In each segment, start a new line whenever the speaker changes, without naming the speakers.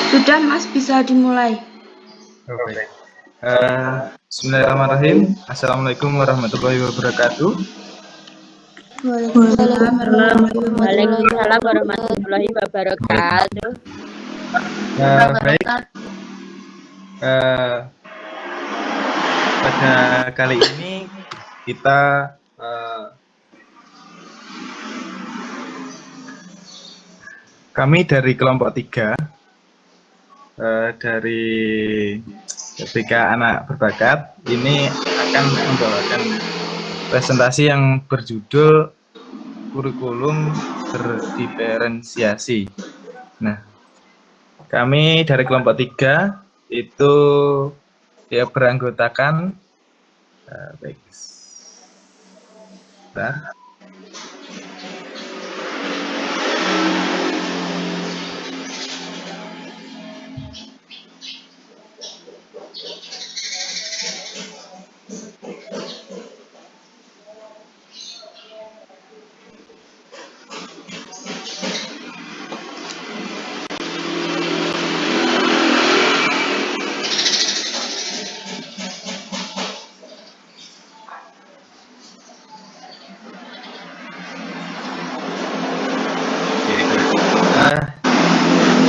Sudah, Mas, bisa dimulai.
Oke. Bismillahirrahmanirrahim. Assalamualaikum warahmatullahi wabarakatuh.
Waalaikumsalam warahmatullahi wabarakatuh.
Baik. Pada kali ini kita kami dari kelompok 3 dari BK Anak Berbakat ini akan membawakan presentasi yang berjudul kurikulum berdiferensiasi. Nah, kami dari kelompok 3 itu ya beranggotakan baik. Bentar.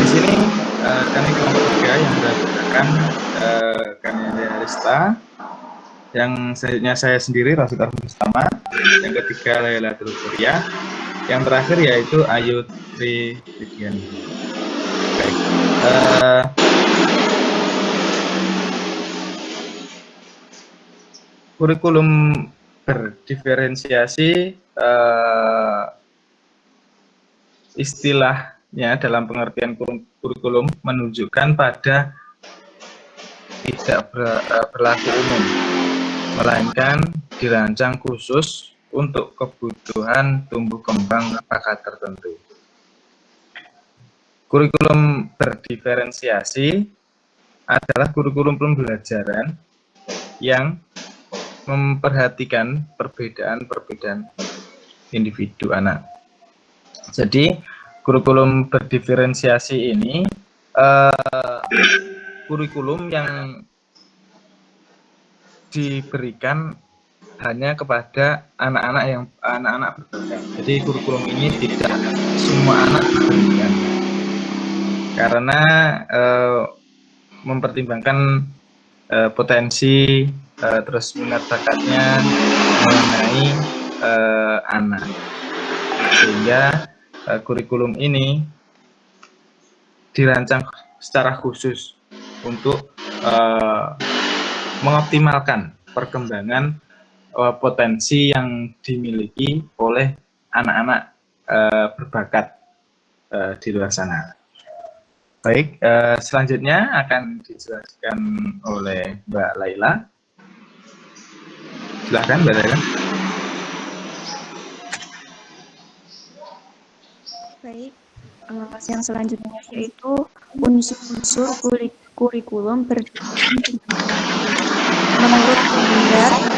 Di sini kami kelompok 3 yang beranggotakan kami ada Arista, yang selanjutnya saya sendiri Rasul Arfan Mustama, yang ketiga Lailatul Kuria, yang terakhir yaitu Ayu Tri Widiani. Baik. Kurikulum berdiferensiasi istilahnya dalam pengertian kurikulum menunjukkan pada tidak berlaku umum, melainkan dirancang khusus untuk kebutuhan tumbuh kembang bakat tertentu. Kurikulum berdiferensiasi adalah kurikulum pembelajaran yang memperhatikan perbedaan-perbedaan individu anak. Jadi, kurikulum berdiferensiasi ini kurikulum yang diberikan hanya kepada anak-anak berbakat. Jadi kurikulum ini tidak semua anak diberikan, karena mempertimbangkan potensi terus minat bakatnya mengenai anak, sehingga kurikulum ini dirancang secara khusus untuk mengoptimalkan perkembangan potensi yang dimiliki oleh anak-anak berbakat di luar sana. Baik, selanjutnya akan dijelaskan oleh Mbak Laila. Silakan Mbak Laila.
Baik, yang selanjutnya yaitu unsur-unsur kurikulum berdiferensiasi. Menurut Kemendagri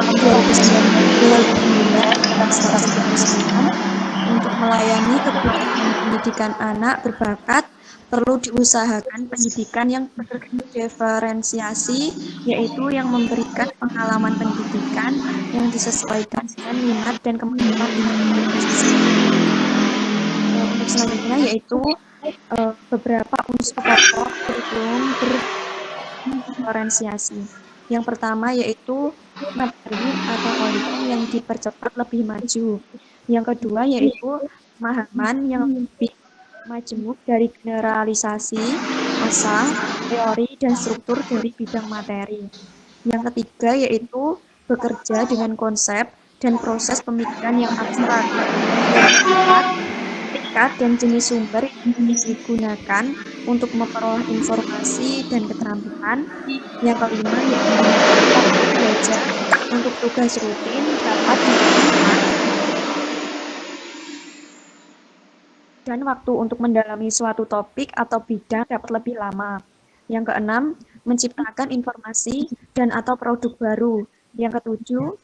tahun 2019 untuk melayani kebutuhan pendidikan anak berbakat perlu diusahakan pendidikan yang berdiferensiasi, yaitu yang memberikan pengalaman pendidikan yang disesuaikan dengan minat dan kemampuan individu. Untuk selanjutnya yaitu beberapa unsur pokok kurikulum berdiferensiasi. Yang pertama yaitu materi atau konten yang dipercepat lebih maju. Yang kedua yaitu pemahaman yang lebih majemuk dari generalisasi, asal, teori, dan struktur dari bidang materi. Yang ketiga yaitu bekerja dengan konsep dan proses pemikiran yang abstrak. Yang keempat, tingkat dan jenis sumber yang digunakan untuk memperoleh informasi dan keterampilan. Yang kelima yaitu waktu belajar untuk tugas rutin dapat dipercepat, dan waktu untuk mendalami suatu topik atau bidang dapat lebih lama. Yang keenam, menciptakan informasi dan atau produk baru. Yang ketujuh,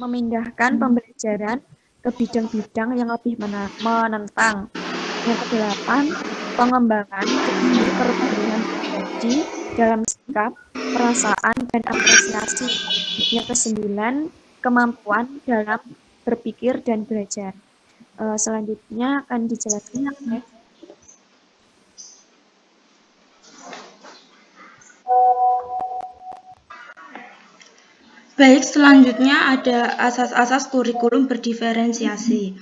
memindahkan pembelajaran ke bidang-bidang yang lebih menantang. Yang kedelapan, pengembangan tinggi perubahan pribadi dalam sikap, perasaan, dan apresiasi. Yang kesembilan, kemampuan dalam berpikir dan belajar. Selanjutnya akan dijelaskan oleh
Baik, selanjutnya ada asas-asas kurikulum berdiferensiasi.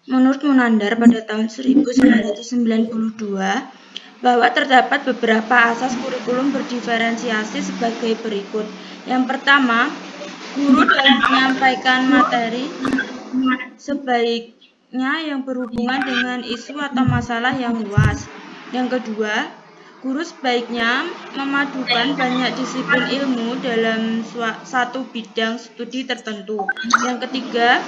Menurut Munandar pada tahun 1992, bahwa terdapat beberapa asas kurikulum berdiferensiasi sebagai berikut. Yang pertama, guru dalam menyampaikan materi sebaiknya yang berhubungan dengan isu atau masalah yang luas. Yang kedua, guru sebaiknya memadukan banyak disiplin ilmu dalam satu bidang studi tertentu. Yang ketiga,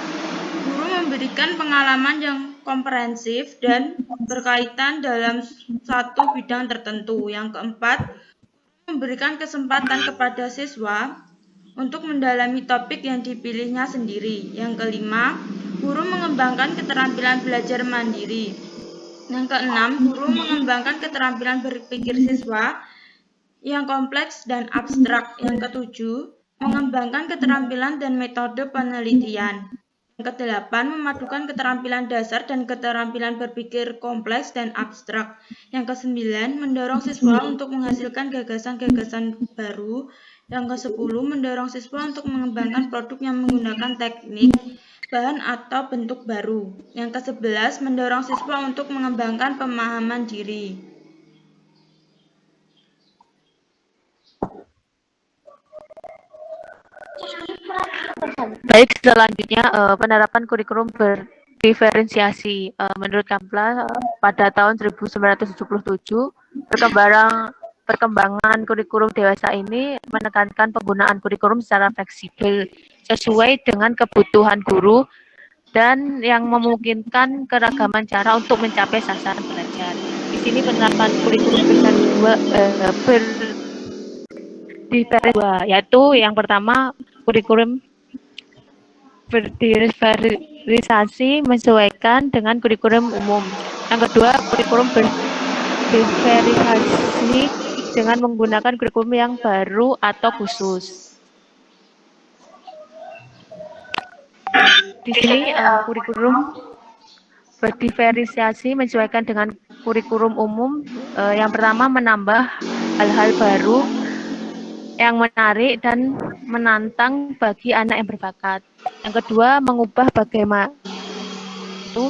guru memberikan pengalaman yang komprehensif dan berkaitan dalam satu bidang tertentu. Yang keempat, memberikan kesempatan kepada siswa untuk mendalami topik yang dipilihnya sendiri. Yang kelima, guru mengembangkan keterampilan belajar mandiri. Yang keenam, guru mengembangkan keterampilan berpikir siswa yang kompleks dan abstrak. Yang ketujuh, mengembangkan keterampilan dan metode penelitian. Yang kedelapan, memadukan keterampilan dasar dan keterampilan berpikir kompleks dan abstrak. Yang kesembilan, mendorong siswa untuk menghasilkan gagasan-gagasan baru. Yang kesepuluh, mendorong siswa untuk mengembangkan produk yang menggunakan teknik, bahan atau bentuk baru. Yang ke-11, mendorong siswa untuk mengembangkan pemahaman diri.
Baik, selanjutnya penerapan kurikulum berdiferensiasi. Menurut Kampla, pada tahun 1977, perkembangan kurikulum dewasa ini menekankan penggunaan kurikulum secara fleksibel, sesuai dengan kebutuhan guru, dan yang memungkinkan keragaman cara untuk mencapai sasaran belajar. Di sini penerapan kurikulum berdiferensiasi, yaitu yang pertama, kurikulum berdiferensiasi menyesuaikan dengan kurikulum umum. Yang kedua, kurikulum berdiferensiasi dengan menggunakan kurikulum yang baru atau khusus. Di sini kurikulum berdiferensiasi menyesuaikan dengan kurikulum umum. Yang pertama, menambah hal-hal baru yang menarik dan menantang bagi anak yang berbakat. Yang kedua, mengubah bagaimana itu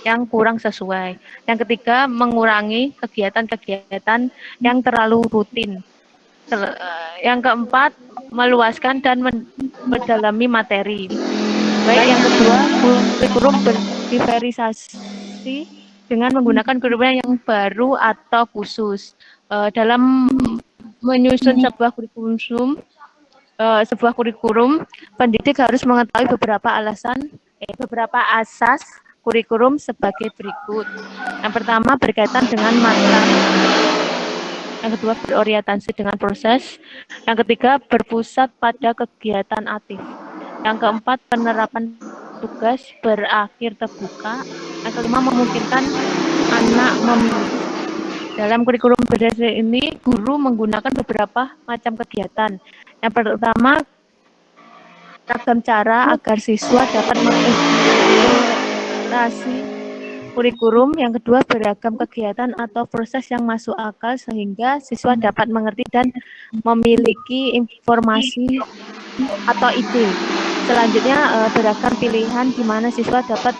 yang kurang sesuai. Yang ketiga, mengurangi kegiatan-kegiatan yang terlalu rutin. Yang keempat, meluaskan dan mendalami materi. Baik, yang kedua, kurikulum berdiferensiasi dengan menggunakan kurikulum yang baru atau khusus. Dalam menyusun sebuah kurikulum, pendidik harus mengetahui beberapa asas kurikulum sebagai berikut. Yang pertama, berkaitan dengan materi. Yang kedua, berorientasi dengan proses. Yang ketiga, berpusat pada kegiatan aktif. Yang keempat, penerapan tugas berakhir terbuka. Yang kelima, memungkinkan anak memilih. Dalam kurikulum berdasar ini, guru menggunakan beberapa macam kegiatan. Yang pertama, ragam cara agar siswa dapat mengintegrasi kurikulum. Yang kedua, beragam kegiatan atau proses yang masuk akal sehingga siswa dapat mengerti dan memiliki informasi atau ide. Selanjutnya, beragam pilihan di mana siswa dapat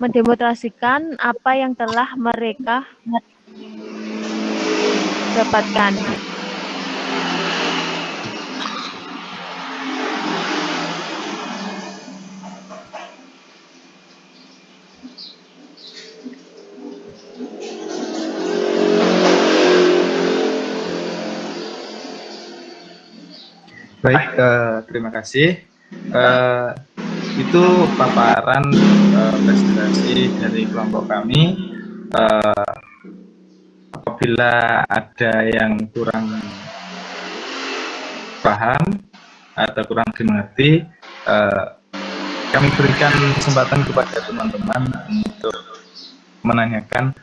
mendemonstrasikan apa yang telah mereka dapatkan.
Baik, terima kasih. Itu paparan presentasi dari kelompok kami. Apabila ada yang kurang paham atau kurang dimengerti, kami berikan kesempatan kepada teman-teman untuk menanyakan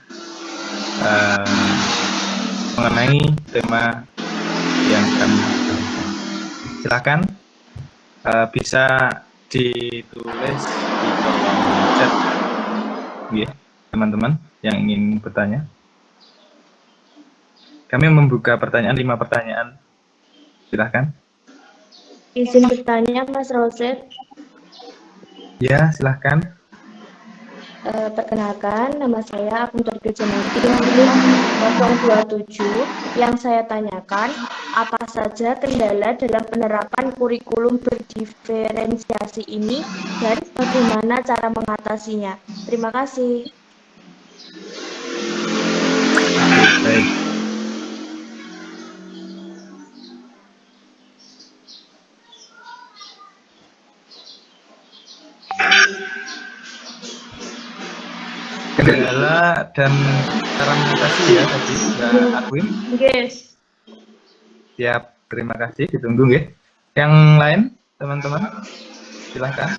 mengenai tema yang kami sampaikan. Silakan bisa ditulis di kolom chat, ya, teman-teman yang ingin bertanya. Kami membuka pertanyaan, 5 pertanyaan. Silakan.
Izin bertanya, Mas Roset.
Ya, silakan.
Perkenalkan, nama saya Abdul Gejanati nomor 027. Yang saya tanyakan, apa saja kendala dalam penerapan kurikulum berdiferensiasi ini dan bagaimana cara mengatasinya? Terima kasih.
Baik. Kendala dan cara mengatasi ya tadi Mbak Akwin.
Yes.
Siap, terima kasih. Ditunggu ya. Yang lain, teman-teman, silahkan.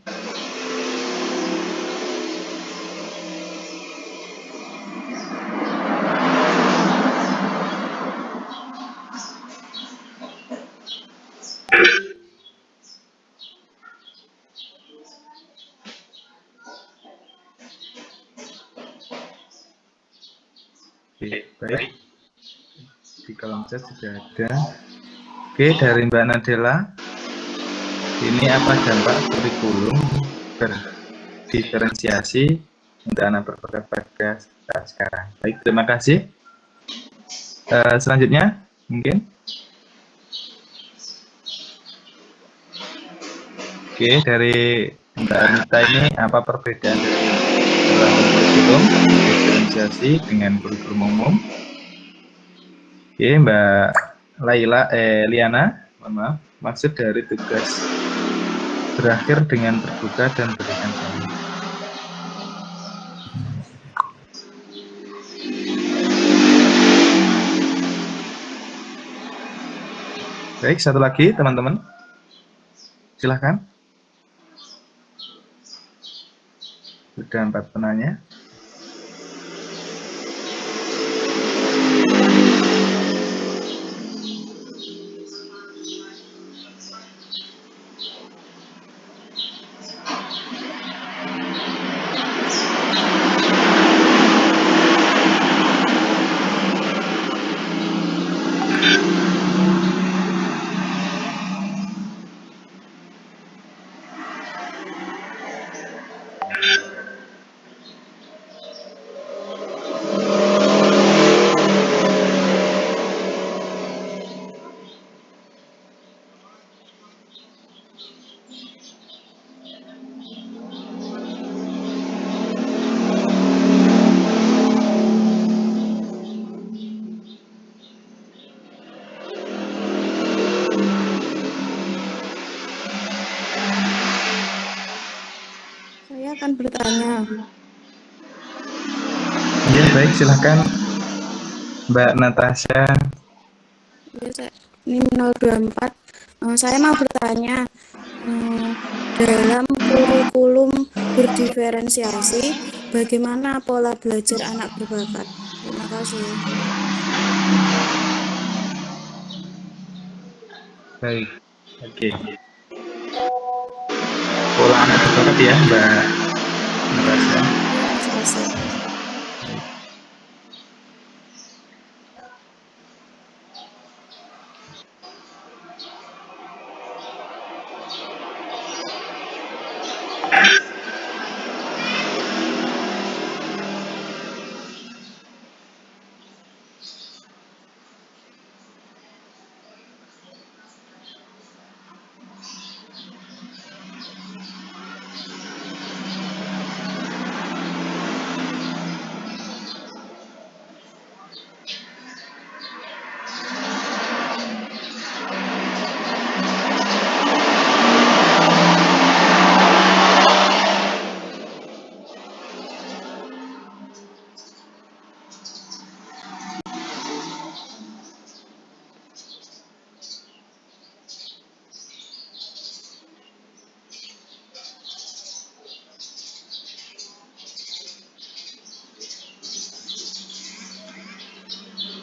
Oke, baik. Di kolom chat sudah ada. Oke, dari Mbak Nadela. Ini apa dampak kurikulum berdiferensiasi untuk anak berbakat pada saat sekarang? Baik, terima kasih. Selanjutnya, mungkin. Oke, dari Mbak Anita ini apa perbedaan dari kurikulum diferensiasi dengan kurikulum umum? Oke, Mbak Liana, mohon maaf, maksud dari tugas berakhir dengan terbuka dan berikan kami. Baik, satu lagi teman-teman, silahkan. Sudah 4 penanya.
Saya akan bertanya.
Ya, baik, silahkan Mbak Natasha.
Ya, ini 024. Saya mau bertanya, dalam kurikulum berdiferensiasi, bagaimana pola belajar anak berbakat? Terima kasih.
Baik, oke. Pola anak berbakat ya, Mbak Natasha.
Mas Roset.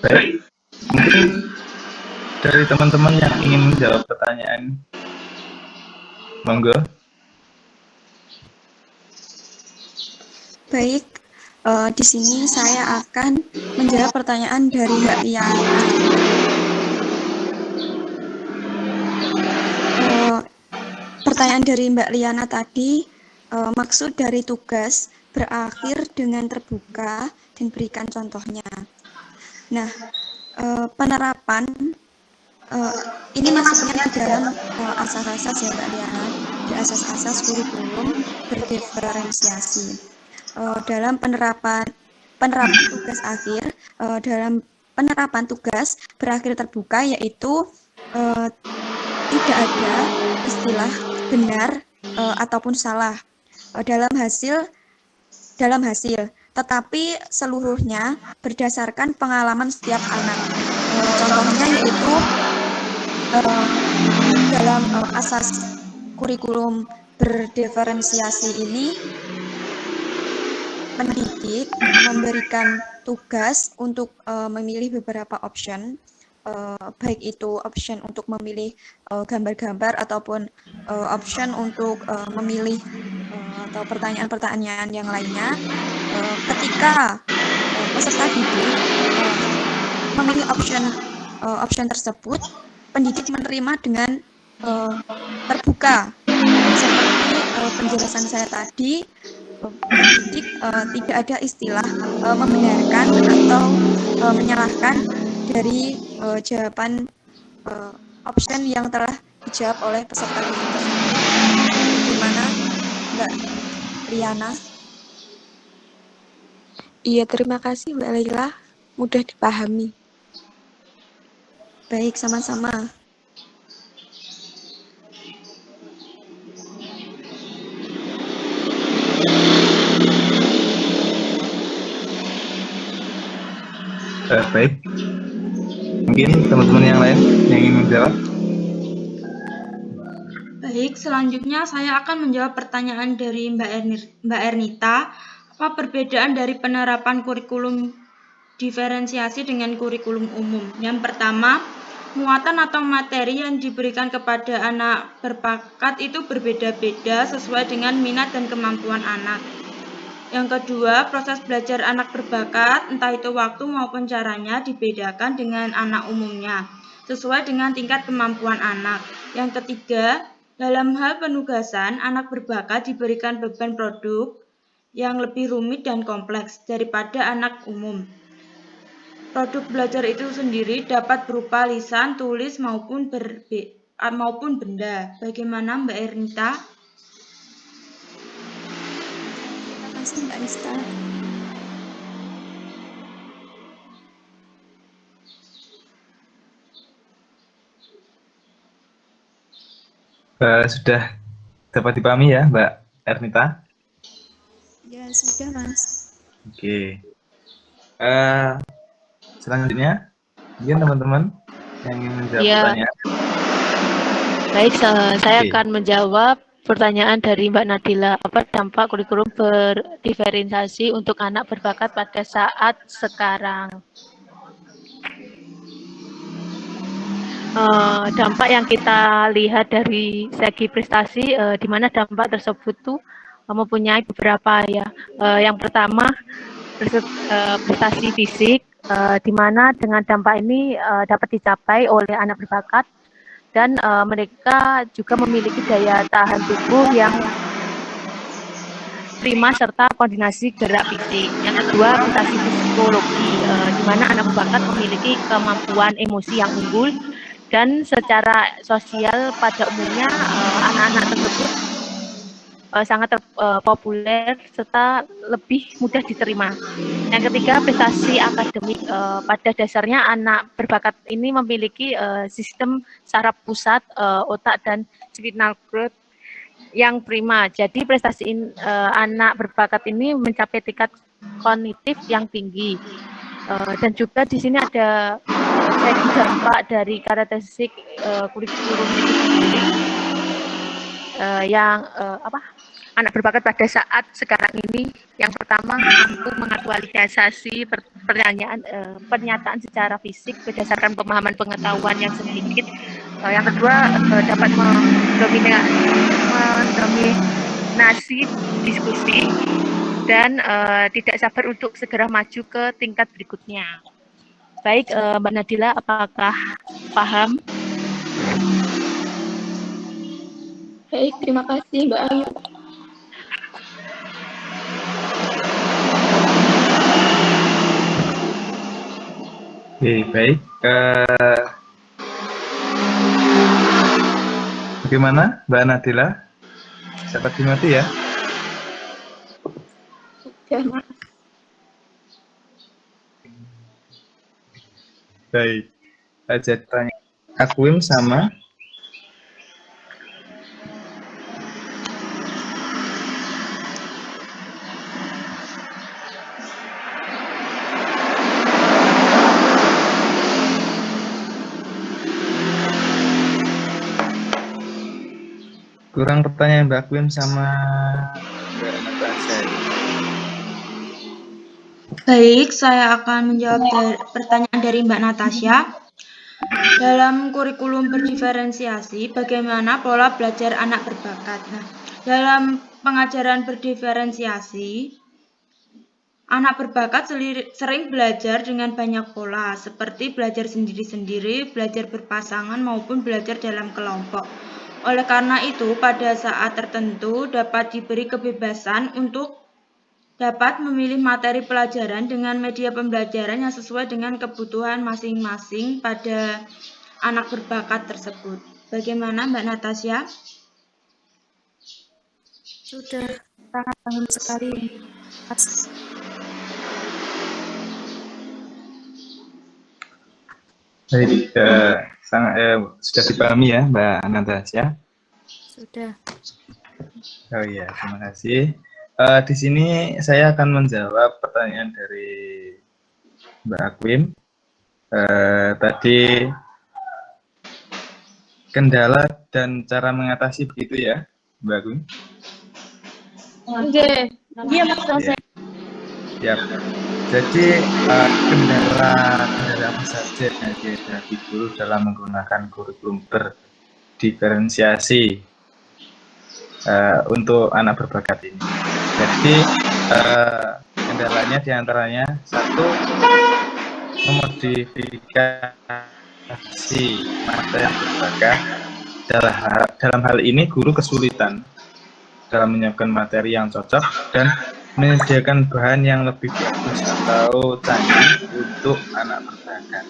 Baik, mungkin dari teman-teman yang ingin menjawab pertanyaan, monggo.
Baik, di sini saya akan menjawab pertanyaan dari Mbak Liana. Pertanyaan dari Mbak Liana tadi, maksud dari tugas berakhir dengan terbuka dan berikan contohnya. Nah, penerapan ini masuknya di dalam asas-asas ya Mbak Liana, di asas-asas kurikulum berdiferensiasi. Dalam penerapan tugas akhir, dalam penerapan tugas berakhir terbuka yaitu tidak ada istilah benar ataupun salah dalam hasil, tetapi seluruhnya berdasarkan pengalaman setiap anak. Contohnya yaitu dalam asas kurikulum berdiferensiasi ini, pendidik memberikan tugas untuk memilih beberapa option, baik itu option untuk memilih gambar-gambar ataupun option untuk memilih atau pertanyaan-pertanyaan yang lainnya. Ketika peserta didik memilih option tersebut, pendidik menerima dengan terbuka. Seperti penjelasan saya tadi, pendidik tidak ada istilah membenarkan atau menyalahkan dari jawaban option yang telah dijawab oleh peserta didik tersebut. Bagaimana Mbak Liana?
Iya, terima kasih Mbak Laila. Mudah dipahami.
Baik, sama-sama.
Baik, mungkin teman-teman yang lain yang ingin menjawab.
Baik, selanjutnya saya akan menjawab pertanyaan dari Mbak Ernita. Apa perbedaan dari penerapan kurikulum diferensiasi dengan kurikulum umum? Yang pertama, muatan atau materi yang diberikan kepada anak berbakat itu berbeda-beda sesuai dengan minat dan kemampuan anak. Yang kedua, proses belajar anak berbakat, entah itu waktu maupun caranya, dibedakan dengan anak umumnya, sesuai dengan tingkat kemampuan anak. Yang ketiga, dalam hal penugasan, anak berbakat diberikan beban produk yang lebih rumit dan kompleks daripada anak umum. Produk belajar itu sendiri dapat berupa lisan, tulis, maupun benda. Bagaimana Mbak Ernita?
Terima kasih Mbak Nista.
Sudah dapat dipahami ya Mbak Ernita?
Ya, sudah Mas.
Oke. Selanjutnya, mungkin teman-teman yang ingin menjawab pertanyaan.
Baik, saya akan menjawab pertanyaan dari Mbak Nadila. Apa dampak kurikulum berdiferensiasi untuk anak berbakat pada saat sekarang? Dampak yang kita lihat dari segi prestasi, di mana dampak tersebut tuh mempunyai beberapa ya. Yang pertama, prestasi fisik, di mana dengan dampak ini dapat dicapai oleh anak berbakat dan mereka juga memiliki daya tahan tubuh yang prima serta koordinasi gerak fisik. Yang kedua, prestasi psikologi, di mana anak berbakat memiliki kemampuan emosi yang unggul dan secara sosial pada umumnya anak-anak tersebut sangat populer serta lebih mudah diterima. Yang ketiga, prestasi akademik, pada dasarnya anak berbakat ini memiliki sistem saraf pusat, otak dan spinal cord yang prima. Jadi prestasi anak berbakat ini mencapai tingkat kognitif yang tinggi. Dan juga di sini ada segi dampak dari karakteristik kurikulum itu sendiri yang anak berbakat pada saat sekarang ini. Yang pertama, mampu mengaktualisasi pernyataan secara fisik berdasarkan pemahaman pengetahuan yang sedikit. Yang kedua, dapat mendominasi diskusi dan tidak sabar untuk segera maju ke tingkat berikutnya. Baik, Mbak Nadila, apakah paham?
Baik, terima kasih Mbak Ayu.
Oke, baik. Bagaimana Mbak Nadila? Dapat dimengerti ya?
Ya, Mas.
Baik. Jadi tanya Akwim sama kurang pertanyaan Mbak Akwim sama Mbak Natasha.
Baik, saya akan menjawab pertanyaan dari Mbak Natasha. Dalam kurikulum berdiferensiasi, bagaimana pola belajar anak berbakat? Nah, dalam pengajaran berdiferensiasi, anak berbakat sering belajar dengan banyak pola, seperti belajar sendiri-sendiri, belajar berpasangan, maupun belajar dalam kelompok. Oleh karena itu, pada saat tertentu dapat diberi kebebasan untuk dapat memilih materi pelajaran dengan media pembelajaran yang sesuai dengan kebutuhan masing-masing pada anak berbakat tersebut. Bagaimana Mbak Natasha?
Sudah sangat paham sekali, Mas.
Baik, sudah dipahami ya Mbak Natasha?
Sudah.
Oh iya, terima kasih. Di sini saya akan menjawab pertanyaan dari Mbak Akwim. Tadi kendala dan cara mengatasi begitu ya, Mbak Akwim?
Oke. Iya, Mas.
Ya. Siap. Jadi kendala apa saja yang dihadapi guru dalam menggunakan kurikulum berdiferensiasi untuk anak berbakat ini. Jadi kendalanya diantaranya satu, memodifikasi materi yang berbakat. Dalam hal ini guru kesulitan dalam menyiapkan materi yang cocok dan menyediakan bahan yang lebih bagus atau canggih untuk anak berbakat.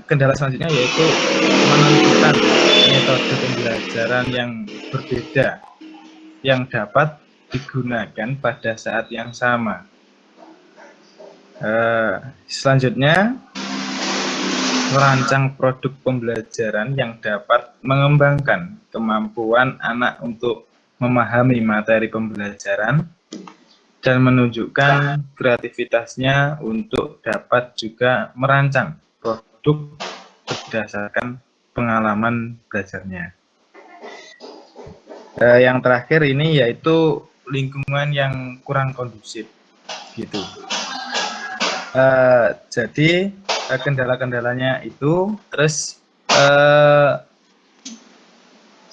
Kendala selanjutnya yaitu menentukan metode pembelajaran yang berbeda yang dapat digunakan pada saat yang sama. Selanjutnya, merancang produk pembelajaran yang dapat mengembangkan kemampuan anak untuk memahami materi pembelajaran dan menunjukkan kreativitasnya untuk dapat juga merancang produk berdasarkan pengalaman belajarnya. Yang terakhir ini yaitu lingkungan yang kurang kondusif, gitu. Jadi kendala-kendalanya itu, terus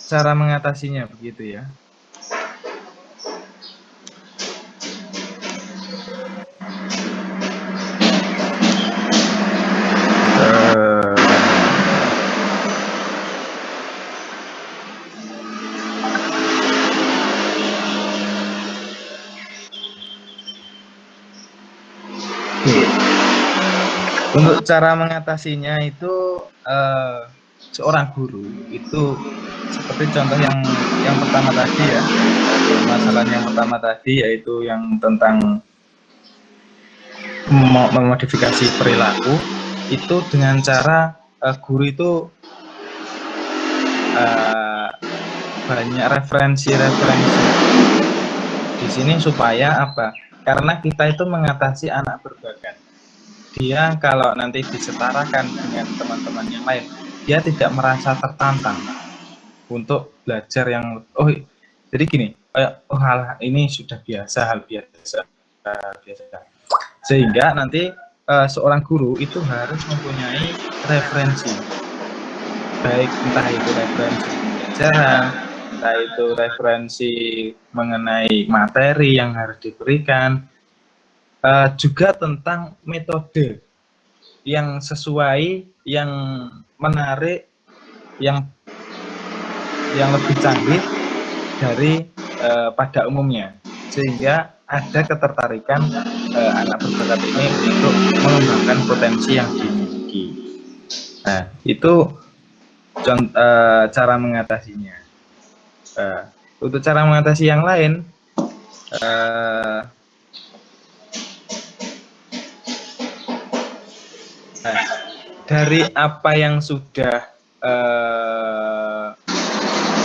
cara mengatasinya begitu ya. Untuk cara mengatasinya itu seorang guru itu seperti contoh yang pertama tadi ya, masalah yang pertama tadi yaitu yang tentang memodifikasi perilaku itu dengan cara guru itu banyak referensi di sini supaya apa? Karena kita itu mengatasi anak berbakat. Dia kalau nanti disetarakan dengan teman-teman yang lain, dia tidak merasa tertantang untuk belajar yang jadi gini, hal ini sudah biasa, hal biasa biasa. Sehingga nanti seorang guru itu harus mempunyai referensi, baik entah itu referensi pembelajaran, entah itu referensi mengenai materi yang harus diberikan, juga tentang metode yang sesuai, yang menarik, yang lebih canggih dari pada umumnya, sehingga ada ketertarikan anak berbakat ini untuk mengembangkan potensi yang dimiliki. Nah, itu cara mengatasinya. Untuk cara mengatasi yang lain, dari apa yang sudah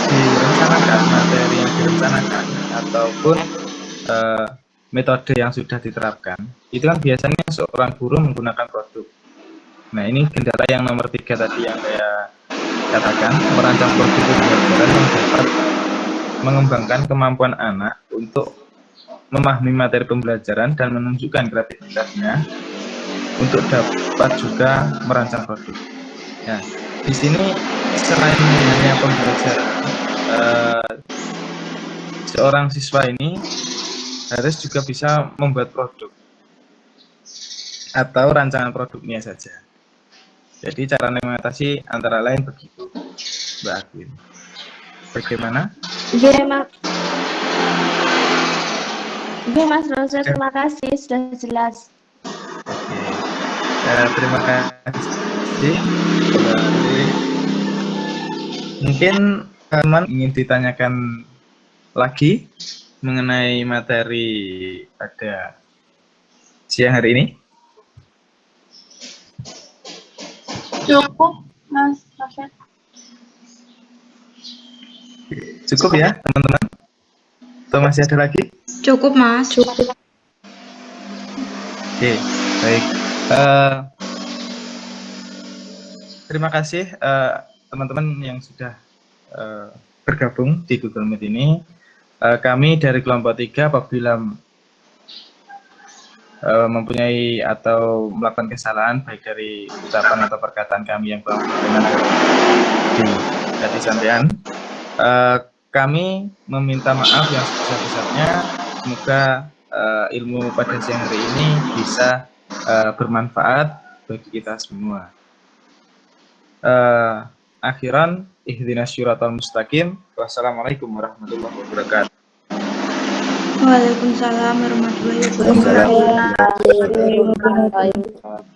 direncanakan, materi yang direncanakan, ataupun metode yang sudah diterapkan, itu kan biasanya seorang guru menggunakan produk. Nah, ini kendala yang nomor 3 tadi yang saya katakan, merancang produk pembelajaran yang dapat mengembangkan kemampuan anak untuk memahami materi pembelajaran dan menunjukkan kreativitasnya untuk dapat juga merancang produk. Nah, di sini selain hanya pembelajaran, seorang siswa ini harus juga bisa membuat produk atau rancangan produknya saja. Jadi cara mengatasi antara lain begitu, Mbak Agwin. Bagaimana?
Iya, Mas Rose, terima kasih sudah jelas.
Oke. Terima kasih. Mungkin teman ingin ditanyakan lagi mengenai materi pada siang hari ini?
Cukup, Mas Rafet.
Cukup ya, teman-teman? Atau masih ada lagi?
Cukup, Mas.
Cukup.
Oke, baik. Terima kasih teman-teman yang sudah bergabung di Google Meet ini. Kami dari kelompok 3 apabila mempunyai atau melakukan kesalahan baik dari ucapan atau perkataan kami yang kurang berkenan di hati sampean, kami meminta maaf yang sebesar-besarnya. Semoga ilmu pada siang hari ini bisa bermanfaat bagi kita semua. Akhiran, ihdinas syiratal mustaqim. Wassalamualaikum warahmatullahi wabarakatuh.
Waalaikumsalam warahmatullahi wabarakatuh.
Waalaikumsalam warahmatullahi wabarakatuh.